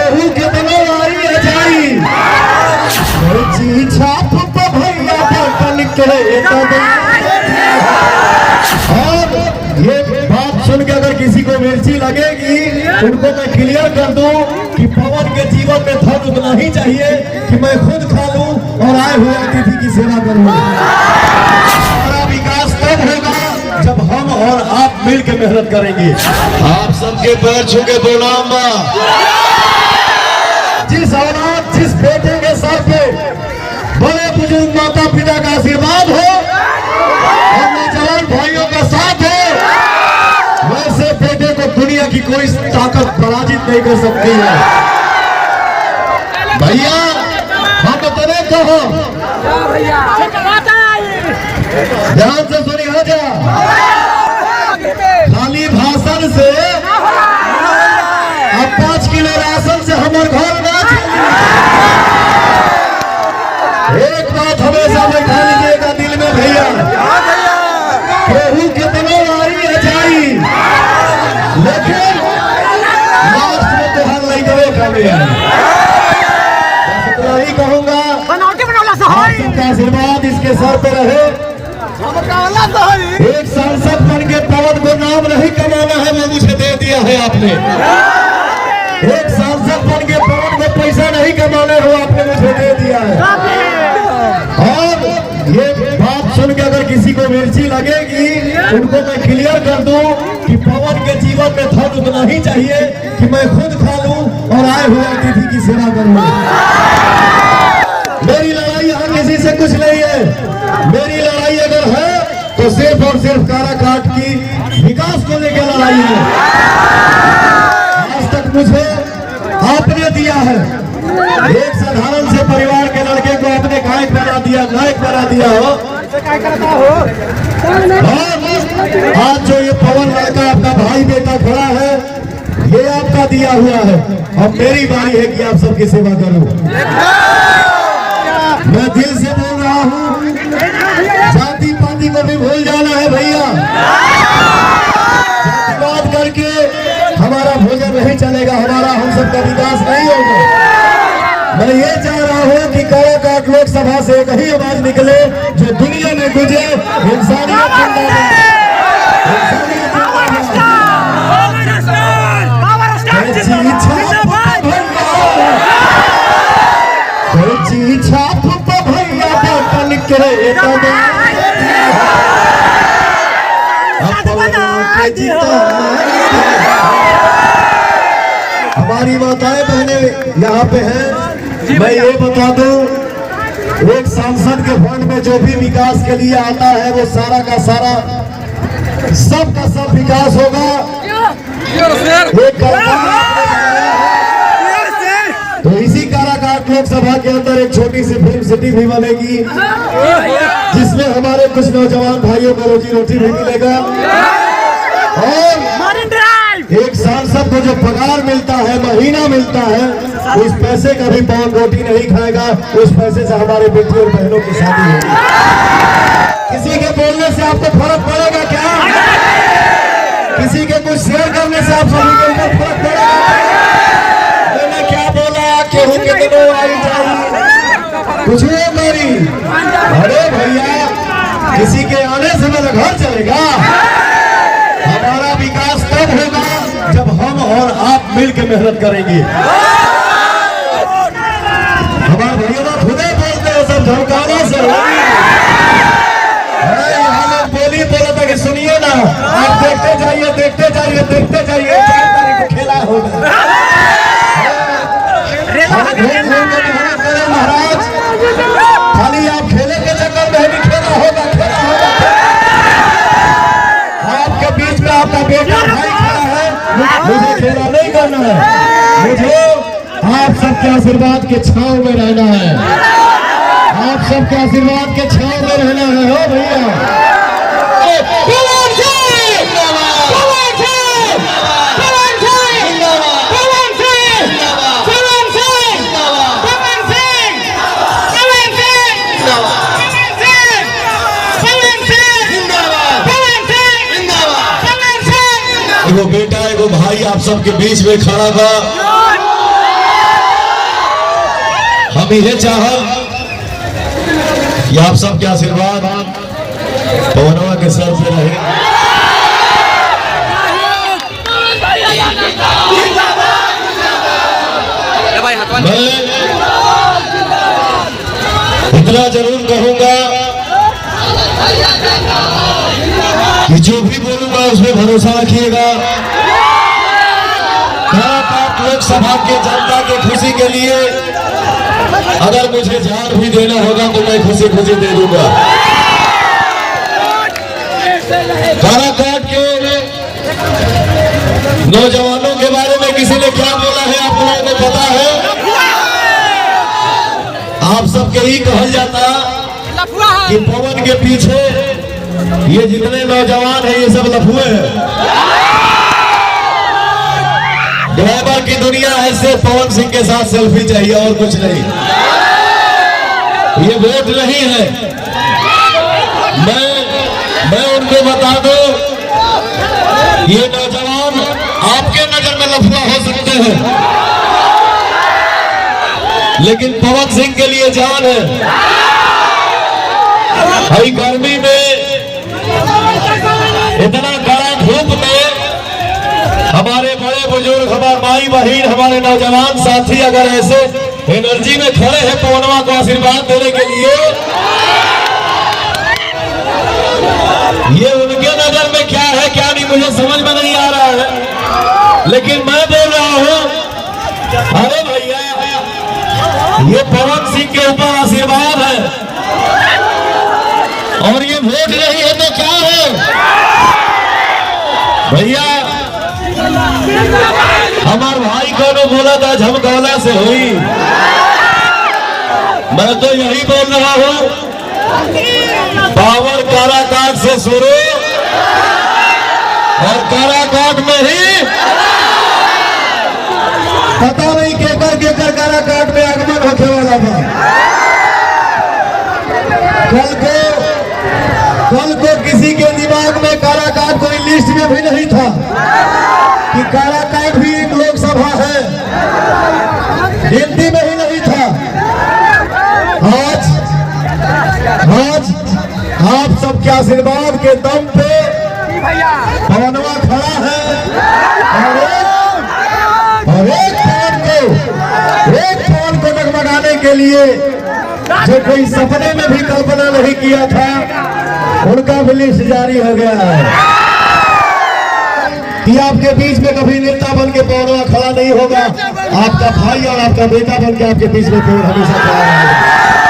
केहू कितनो वारी अजाई जी छाप तो भैया बटन के और ये बात सुन के अगर किसी को मिर्ची लगेगी उनको मैं क्लियर कर दूं कि पवन के जीवन में धन उतना ही चाहिए कि मैं खुद खा लूं और आए हुए अतिथि की सेवा करूं। हमारा विकास तब होगा जब हम और आप मिल के मेहनत करेंगे। आप सबके पैर छू के प्रणाम बा। जिस औलाद जिस बेटे के सर पे बड़े बुजुर्ग माता पिता का आशीर्वाद हो और नौजवान भाइयों का साथ हो, वैसे बेटे को दुनिया की कोई ताकत पराजित नहीं कर सकती है। भैया हम तेरे कहो ध्यान से सुनिए, जा खाली भाषण से अब 5 किलो राशन से हमारे घर ना एक बात हमेशा बैठा लीजिएगा दिल में भैया, केहू कितनो वारी अजाई लेकिन लास्ट में तो हर नहीं करे कभी है। इतना ही कहूंगा, आपका आशीर्वाद इसके सर पे रहे। एक सांसद बन के पवन को नाम नहीं कमाना है, वो मुझे दे दिया है आपने। एक सांसद बन के पवन को पैसा नहीं कमाने हो, आपने मुझे दे दिया है। और ये बात सुन के अगर किसी को मिर्ची लगेगी उनको मैं क्लियर कर दूं कि पवन के जीवन में धन उतना ही चाहिए कि मैं खुद खा लूं और आए हुए अतिथि की सेवा करूं। मेरी लड़ाई यहाँ किसी से कुछ नहीं है। मेरी लड़ाई अगर है तो सिर्फ और सिर्फ काराकाट की विकास को लेकर लड़ाई है। आज तक मुझे आपने दिया है, एक साधारण से परिवार के लड़के को आपने गायक बना दिया, नायक बना दिया हो। और आज जो ये पवन लड़का आपका भाई बेटा खड़ा है, ये आपका दिया हुआ है। अब मेरी बारी है कि आप सबकी सेवा करूं। मैं दिल से बोल रहा हूं, जाति पाति को भी भूल जाना है भैया। जातिवाद करके हमारा भोजन नहीं चलेगा, हमारा हम सबका विकास नहीं होगा। मैं ये चाह रहा हूँ कि काराकाट लोकसभा से एक ही आवाज निकले जो दुनिया में गुजे, इंसानियत जिंदाबाद, इंसानियत छाप तो भैया बटन के हमारी माताएं बहने यहाँ पे हैं। मैं ये बता दूं, एक सांसद के फंड में जो भी विकास के लिए आता है वो सारा का सारा सब का सब विकास होगा। तो इसी काराकाट लोकसभा के अंदर एक छोटी सी फिल्म सिटी भी बनेगी जिसमें हमारे कुछ नौजवान भाइयों को रोजी रोटी भी मिलेगा। और एक सांसद को जो पगार मिलता है, महीना मिलता है, उस पैसे का भी पान रोटी नहीं खाएगा। उस पैसे से हमारे बेटी और बहनों की शादी होगी। किसी के बोलने से आपको फर्क पड़ेगा क्या? किसी के कुछ शेयर करने से आप सभी के ऊपर फर्क पड़ेगा? मैंने क्या बोला? केहू कितनो आई जाई कुछ मेरी। अरे भैया, किसी के आने से मेरा घर चलेगा? हमारा विकास तब होगा जब हम और आप मिल के मेहनत करेंगे। हमारे भैया तो खुदे बोलते हैं सब झमकाना से। यहाँ लोग बोली बोला था कि सुनिए ना, आप देखते जाइए देखते जाइए देखते जाइए, 4 तारीख को खेला होगा। महाराज खाली आप खेले के चक्कर में भी खेला होगा, खेला होगा। आपके बीच में आपका बेटा भाई खड़ा है, मुझे खेला नहीं करना है। मुझे आप सबके आशीर्वाद के छांव में रहना है। आप सबके आशीर्वाद के छांव में रहना है। हो भैया, एगो बेटा एगो भाई आप सबके बीच में खड़ा बा। हम यह चाहब कि आप सबके आशीर्वाद पवनवा के सर पे रहे। मैं इतना जरूर कहूंगा कि जो भी बोलूंगा उसमें भरोसा रखिएगा। काराकाट लोकसभा के जनता के खुशी के लिए अगर मुझे जान भी देना होगा तो मैं खुशी खुशी दे दूंगा। काराकाट के नौजवानों के बारे में किसी ने क्या बोला है आप लोगों को पता है? आप सबके ही कहल जाता कि पवन के पीछे ये जितने नौजवान हैं ये सब लफुए हैं। ड्राइवर की दुनिया है, सिर्फ पवन सिंह के साथ सेल्फी चाहिए और कुछ नहीं। ये वोट नहीं है। मैं उनको बता दूं, ये नौजवान आपके नजर में लफुआ हो सकते हैं लेकिन पवन सिंह के लिए जान है। भाई गर्मी में इतना कड़ा धूप में हमारे बड़े बुजुर्ग, हमारे माई बहन, हमारे नौजवान साथी अगर ऐसे एनर्जी में खड़े हैं पवनवा को आशीर्वाद देने के लिए, ये उनके नजर में क्या है क्या नहीं मुझे समझ में नहीं आ रहा है। लेकिन मैं बोल रहा हूं, अरे भैया ये पवन सिंह के ऊपर आशीर्वाद है और ये वोट नहीं है तो क्या है भैया? हमार भाई को बोला था झमकौला से हुई, मैं तो यही बोल रहा हूं, पावर काराकाट से शुरू और काराकाट में ही पता नहीं केकर काराकाट में आगमन होने वाला था। कल को किसी के दिमाग में काराकाट कोई लिस्ट में भी नहीं था कि काराकाट भी एक लोकसभा है, गिनती में ही नहीं था। आज आप सबके आशीर्वाद के दम पे पवनवा खड़ा है और एक पवन को डगमगाने के लिए जो कोई सपने में भी कल्पना नहीं किया था उनका भी लिस्ट जारी हो गया है कि आपके बीच में कभी नेता बन के पवनवा खड़ा नहीं होगा, आपका भाई और आपका बेटा बन के आपके बीच में हमेशा खड़ा रहेगा।